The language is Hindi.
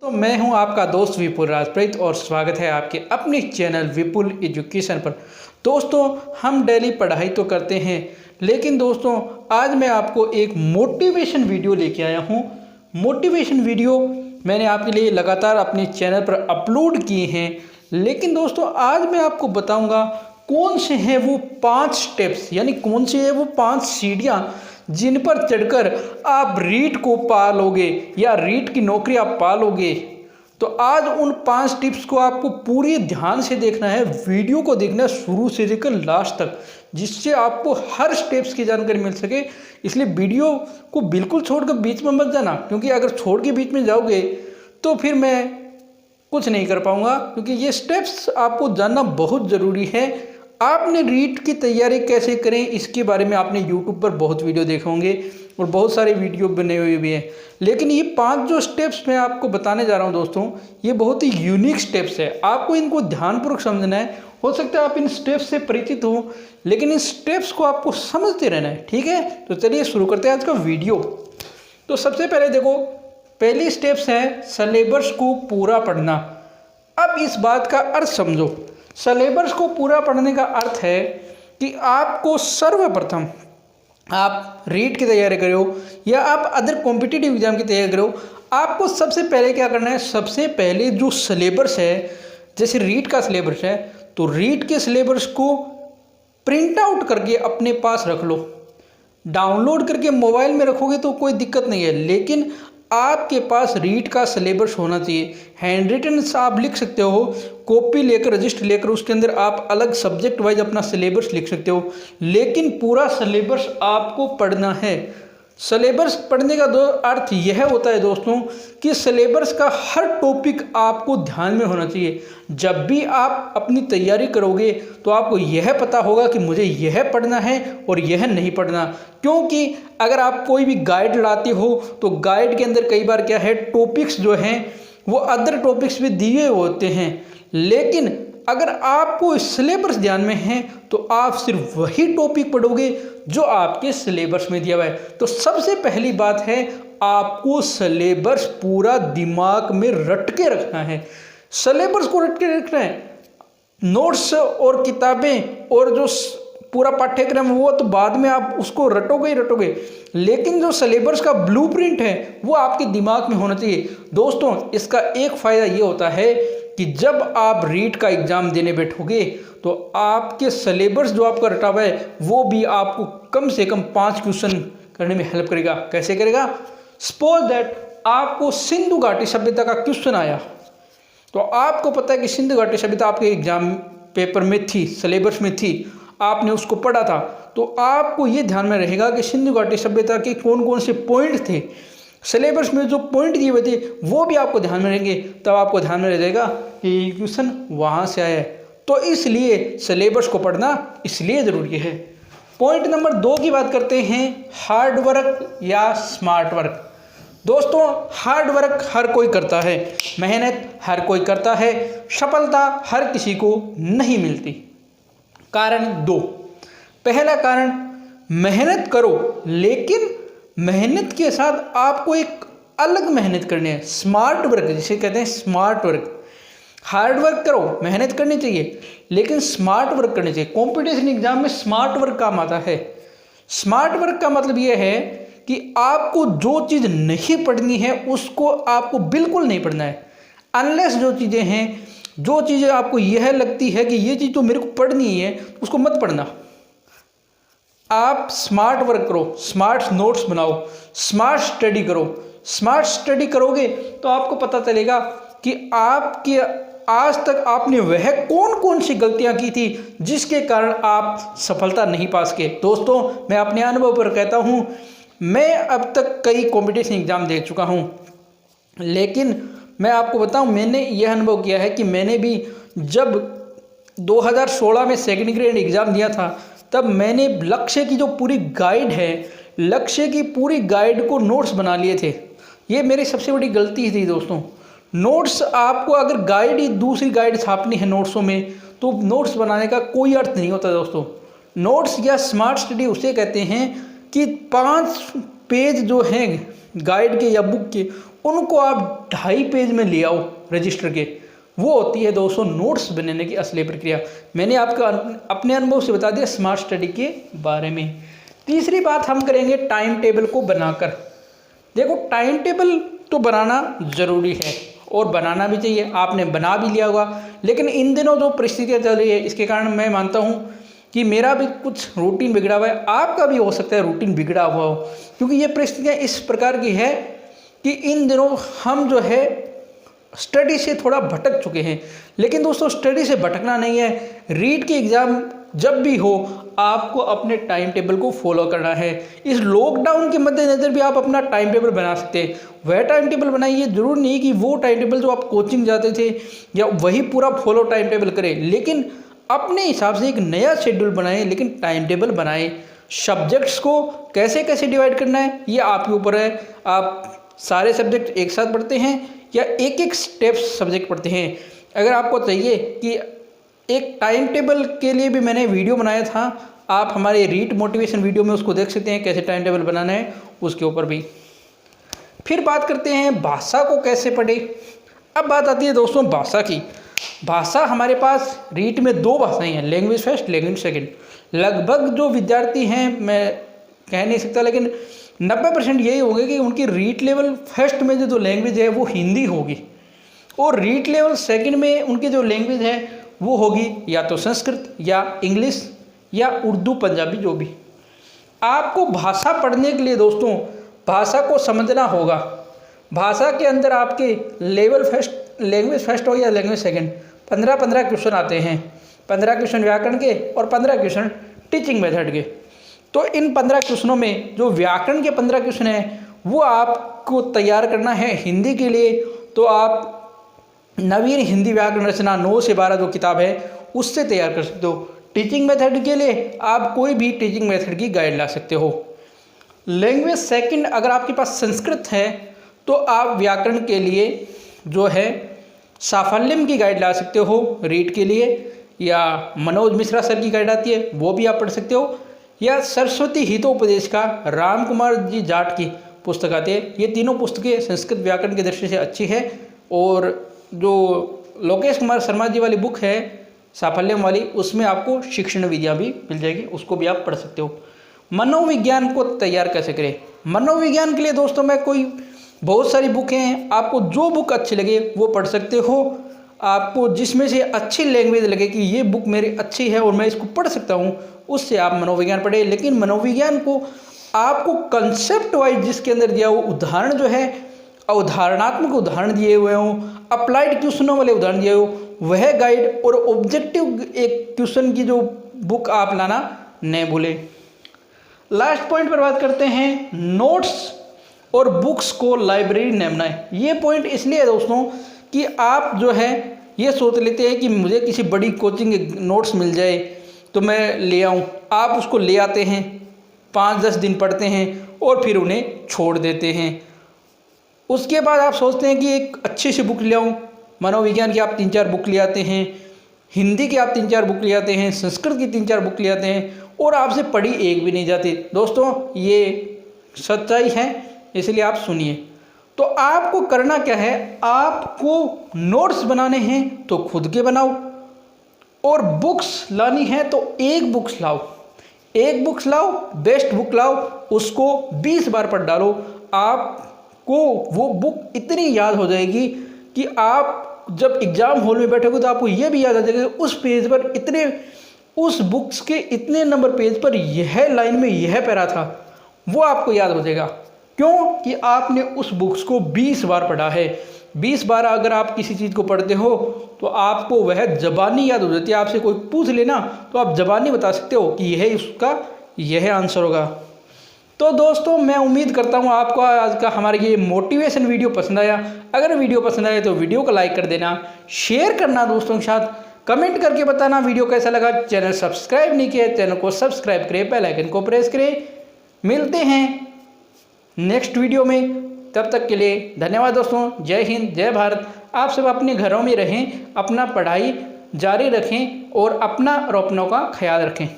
तो मैं हूं आपका दोस्त विपुल राजप्रीत और स्वागत है आपके अपने चैनल विपुल एजुकेशन पर। दोस्तों, हम डेली पढ़ाई तो करते हैं, लेकिन दोस्तों आज मैं आपको एक मोटिवेशन वीडियो लेके आया हूं। मोटिवेशन वीडियो मैंने आपके लिए लगातार अपने चैनल पर अपलोड किए हैं, लेकिन दोस्तों आज मैं आपको बताऊंगा कौन से हैं वो 5 स्टेप्स, यानी कौन से हैं वो 5 सीढ़ियाँ जिन पर चढ़कर आप रीट को पा लोगे या रीट की नौकरी आप पा लोगे। तो आज उन 5 टिप्स को आपको पूरी ध्यान से देखना है, वीडियो को देखना है शुरू से लेकर लास्ट तक, जिससे आपको हर स्टेप्स की जानकारी मिल सके। इसलिए वीडियो को बिल्कुल छोड़कर बीच में मत जाना, क्योंकि अगर छोड़ के बीच में जाओगे तो फिर मैं कुछ नहीं कर पाऊंगा, क्योंकि ये स्टेप्स आपको जानना बहुत ज़रूरी है। आपने रीट की तैयारी कैसे करें इसके बारे में आपने यूट्यूब पर बहुत वीडियो देखे होंगे और बहुत सारे वीडियो बने हुए भी हैं, लेकिन ये 5 जो स्टेप्स मैं आपको बताने जा रहा हूं दोस्तों, ये बहुत ही यूनिक स्टेप्स है। आपको इनको ध्यानपूर्वक समझना है। हो सकता है आप इन स्टेप्स से परिचित हो, लेकिन इन स्टेप्स को आपको समझते रहना है, ठीक है। तो चलिए शुरू करते हैं आज का वीडियो। तो सबसे पहले देखो, पहली स्टेप्स है सिलेबस को पूरा पढ़ना। अब इस बात का अर्थ समझो। सिलेबस को पूरा पढ़ने का अर्थ है कि आपको सर्वप्रथम आप रीट की तैयारी करो या आप अदर कॉम्पिटिटिव एग्जाम की तैयारी करो, आपको सबसे पहले क्या करना है, सबसे पहले जो सिलेबस है, जैसे रीट का सिलेबस है, तो रीट के सिलेबस को प्रिंट आउट करके अपने पास रख लो। डाउनलोड करके मोबाइल में रखोगे तो कोई दिक्कत नहीं है, लेकिन आपके पास रीट का सिलेबस होना चाहिए। हैंड रिटन आप लिख सकते हो, कॉपी लेकर रजिस्टर लेकर उसके अंदर आप अलग सब्जेक्ट वाइज अपना सिलेबस लिख सकते हो, लेकिन पूरा सिलेबस आपको पढ़ना है। सिलेबस पढ़ने का दो अर्थ यह होता है दोस्तों कि सिलेबस का हर टॉपिक आपको ध्यान में होना चाहिए। जब भी आप अपनी तैयारी करोगे तो आपको यह पता होगा कि मुझे यह पढ़ना है और यह नहीं पढ़ना, क्योंकि अगर आप कोई भी गाइड लाते हो तो गाइड के अंदर कई बार क्या है, टॉपिक्स जो हैं वो अदर टॉपिक्स भी दिए होते हैं, लेकिन अगर आपको सिलेबस ध्यान में है तो आप सिर्फ वही टॉपिक पढ़ोगे जो आपके सिलेबस में दिया हुआ है। तो सबसे पहली बात है, आपको सिलेबस पूरा दिमाग में रट के रखना है। सिलेबस को रट के रखना है। नोट्स और किताबें और जो पूरा पाठ्यक्रम वो तो बाद में आप उसको रटोगे ही रटोगे, लेकिन जो सिलेबस का ब्लूप्रिंट है वो आपके दिमाग में होना चाहिए। दोस्तों, इसका एक फ़ायदा ये होता है कि जब आप रीट का एग्ज़ाम देने बैठोगे तो आपके सिलेबस जो आपका रटा हुआ है वो भी आपको कम से कम 5 क्वेश्चन करने में हेल्प करेगा। कैसे करेगा? सपोज दैट आपको सिंधु घाटी सभ्यता का क्वेश्चन आया, तो आपको पता है कि सिंधु घाटी सभ्यता आपके एग्जाम पेपर में थी, सिलेबस में थी, आपने उसको पढ़ा था, तो आपको ये ध्यान में रहेगा कि सिंधु घाटी सभ्यता के कौन कौन से पॉइंट थे, सिलेबस में जो पॉइंट दिए हुए थे वो भी आपको ध्यान में रहेंगे। तब आपको ध्यान में रह जाएगा कि ये क्वेश्चन वहाँ से आया है। तो इसलिए सिलेबस को पढ़ना इसलिए ज़रूरी है। पॉइंट नंबर 2 की बात करते हैं, हार्ड वर्क या स्मार्ट वर्क। दोस्तों, हार्ड वर्क हर कोई करता है, मेहनत हर कोई करता है, सफलता हर किसी को नहीं मिलती। कारण 2। पहला कारण, मेहनत करो, लेकिन मेहनत के साथ आपको एक अलग मेहनत करनी है, स्मार्ट वर्क जिसे कहते हैं स्मार्ट वर्क। हार्ड वर्क करो, मेहनत करनी चाहिए, लेकिन स्मार्ट वर्क करनी चाहिए। कंपटीशन एग्जाम में स्मार्ट वर्क काम आता है। स्मार्ट वर्क का मतलब यह है कि आपको जो चीज़ नहीं पढ़नी है उसको आपको बिल्कुल नहीं पढ़ना है, अनलेस जो चीज़ें हैं, जो चीज़ें आपको यह लगती है कि ये चीज़ तो मेरे को पढ़नी है, उसको मत पढ़ना। आप स्मार्ट वर्क करो, स्मार्ट नोट्स बनाओ, स्मार्ट स्टडी करो। स्मार्ट स्टडी करोगे तो आपको पता चलेगा कि आपके आज तक आपने वह कौन कौन सी गलतियां की थी जिसके कारण आप सफलता नहीं पा सके। दोस्तों, मैं अपने अनुभव पर कहता हूं, मैं अब तक कई कॉम्पिटिशन एग्जाम दे चुका हूं, लेकिन मैं आपको बताऊं, मैंने यह अनुभव किया है कि मैंने भी जब 2016 में सेकंड ग्रेड एग्ज़ाम दिया था, तब मैंने लक्ष्य की जो पूरी गाइड है, लक्ष्य की पूरी गाइड को नोट्स बना लिए थे। ये मेरी सबसे बड़ी गलती थी दोस्तों। नोट्स आपको अगर गाइड ही दूसरी गाइड छापनी है नोट्सों में, तो नोट्स बनाने का कोई अर्थ नहीं होता दोस्तों। नोट्स या स्मार्ट स्टडी उसे कहते हैं कि 5 पेज जो हैं गाइड के या बुक के, उनको आप 2.5 पेज में ले आओ रजिस्टर के। वो होती है दोस्तों नोट्स बनाने की असली प्रक्रिया। मैंने आपका अपने अनुभव से बता दिया स्मार्ट स्टडी के बारे में। तीसरी बात हम करेंगे टाइम टेबल को बनाकर। देखो टाइम टेबल तो बनाना ज़रूरी है और बनाना भी चाहिए, आपने बना भी लिया होगा, लेकिन इन दिनों जो परिस्थितियाँ चल रही है इसके कारण मैं मानता हूँ कि मेरा भी कुछ रूटीन बिगड़ा हुआ है, आपका भी हो सकता है रूटीन बिगड़ा हुआ हो, क्योंकि ये परिस्थितियाँ इस प्रकार की है कि इन दिनों हम जो है स्टडी से थोड़ा भटक चुके हैं। लेकिन दोस्तों स्टडी से भटकना नहीं है, रीट की एग्ज़ाम जब भी हो आपको अपने टाइम टेबल को फॉलो करना है। इस लॉकडाउन के मद्देनज़र भी आप अपना टाइम टेबल बना सकते हैं। वह टाइम टेबल बनाइए, ज़रूर नहीं कि वो टाइम टेबल जो आप कोचिंग जाते थे या वही पूरा फॉलो टाइम टेबल करें, लेकिन अपने हिसाब से एक नया शेड्यूल बनाएं, लेकिन टाइम टेबल बनाएं। सब्जेक्ट्स को कैसे कैसे डिवाइड करना है ये आपके ऊपर है। आप सारे सब्जेक्ट एक साथ पढ़ते हैं या एक एक स्टेप सब्जेक्ट पढ़ते हैं। अगर आपको चाहिए कि एक टाइम टेबल के लिए भी मैंने वीडियो बनाया था, आप हमारे रीट मोटिवेशन वीडियो में उसको देख सकते हैं, कैसे टाइम टेबल बनाना है उसके ऊपर भी। फिर बात करते हैं भाषा को कैसे पढ़े। अब बात आती है दोस्तों भाषा की। भाषा हमारे पास रीट में 2 भाषाएं हैं, लैंग्वेज फर्स्ट लैंग्वेज सेकंड। लगभग जो विद्यार्थी हैं, मैं कह नहीं सकता, लेकिन 90% यही होंगे कि उनकी रीट लेवल फर्स्ट में जो लैंग्वेज है वो हिंदी होगी, और रीट लेवल सेकंड में उनकी जो लैंग्वेज है वो होगी या तो संस्कृत या इंग्लिश या उर्दू पंजाबी जो भी। आपको भाषा पढ़ने के लिए दोस्तों भाषा को समझना होगा। भाषा के अंदर आपके लेवल फर्स्ट लैंग्वेज फर्स्ट हो या लैंग्वेज सेकंड 15-15 क्वेश्चन आते हैं। 15 क्वेश्चन व्याकरण के और 15 क्वेश्चन टीचिंग मेथड के। तो इन 15 क्वेश्चनों में जो व्याकरण के 15 क्वेश्चन हैं वो आपको तैयार करना है हिंदी के लिए। तो आप नवीन हिंदी व्याकरण रचना 9 से 12 जो किताब है उससे तैयार कर सकते हो। टीचिंग मेथड के लिए आप कोई भी टीचिंग मेथड की गाइड ला सकते हो। लैंग्वेज सेकंड अगर आपके पास संस्कृत है तो आप व्याकरण के लिए जो है साफल्यम की गाइड ला सकते हो रीट के लिए, या मनोज मिश्रा सर की गाइड आती है वो भी आप पढ़ सकते हो, या सरस्वती हितोपदेश का राम कुमार जी जाट की पुस्तक आती है। ये तीनों पुस्तकें संस्कृत व्याकरण की दृष्टि से अच्छी है। और जो लोकेश कुमार शर्मा जी वाली बुक है साफल्यम वाली, उसमें आपको शिक्षण विद्या भी मिल जाएगी, उसको भी आप पढ़ सकते हो। मनोविज्ञान को तैयार कैसे करें। मनोविज्ञान के लिए दोस्तों मैं कोई बहुत सारी बुकें हैं, आपको जो बुक अच्छी लगे वो पढ़ सकते हो। आपको जिसमें से अच्छी लैंग्वेज लगे कि ये बुक मेरी अच्छी है और मैं इसको पढ़ सकता हूँ, उससे आप मनोविज्ञान पढ़ें। लेकिन मनोविज्ञान को आपको कंसेप्ट वाइज जिसके अंदर दिया हुआ उदाहरण जो है, अवधारणात्मक उदाहरण दिए हुए हों, अप्लाइड क्वेश्चनों वाले उदाहरण दिए हो, वह गाइड और ऑब्जेक्टिव एक क्वेश्चन की जो बुक आप लाना न भूलें। लास्ट पॉइंट पर बात करते हैं नोट्स और बुक्स को लाइब्रेरी न बनाएं। ये पॉइंट इसलिए है दोस्तों कि आप जो है ये सोच लेते हैं कि मुझे किसी बड़ी कोचिंग नोट्स मिल जाए तो मैं ले आऊँ। आप उसको ले आते हैं, 5-10 दिन पढ़ते हैं और फिर उन्हें छोड़ देते हैं। उसके बाद आप सोचते हैं कि एक अच्छी सी बुक ले आऊँ। मनोविज्ञान की आप 3-4 बुक ले आते हैं, हिंदी की आप 3-4 बुक ले आते हैं, संस्कृत की 3-4 बुक ले आते हैं और आपसे पढ़ी एक भी नहीं जाती। दोस्तों ये सच्चाई है, इसलिए आप सुनिए। तो आपको करना क्या है, आपको नोट्स बनाने हैं तो खुद के बनाओ, और बुक्स लानी है तो एक बुक्स लाओ, एक बुक्स लाओ, बेस्ट बुक लाओ, उसको 20 बार पढ़ डालो। आपको वो बुक इतनी याद हो जाएगी कि आप जब एग्ज़ाम हॉल में बैठोगे तो आपको ये भी याद आ जाएगा उस पेज पर इतने, उस बुक्स के इतने नंबर पेज पर यह लाइन में यह पैरा था, वो आपको याद हो जाएगा। क्यों कि आपने उस बुक्स को 20 बार पढ़ा है। 20 बार अगर आप किसी चीज़ को पढ़ते हो तो आपको वह ज़बानी याद हो जाती है। आपसे कोई पूछ लेना तो आप ज़बानी बता सकते हो कि यह उसका यह आंसर होगा। तो दोस्तों मैं उम्मीद करता हूँ आपको आज का हमारा ये मोटिवेशन वीडियो पसंद आया। अगर वीडियो पसंद आए तो वीडियो को लाइक कर देना, शेयर करना दोस्तों के साथ, कमेंट करके बताना वीडियो कैसा लगा। चैनल सब्सक्राइब नहीं किया, चैनल को सब्सक्राइब करें, बेल आइकन को प्रेस करें। मिलते हैं नेक्स्ट वीडियो में, तब तक के लिए धन्यवाद दोस्तों। जय हिंद, जय भारत। आप सब अपने घरों में रहें, अपना पढ़ाई जारी रखें और अपना और अपनों का ख्याल रखें।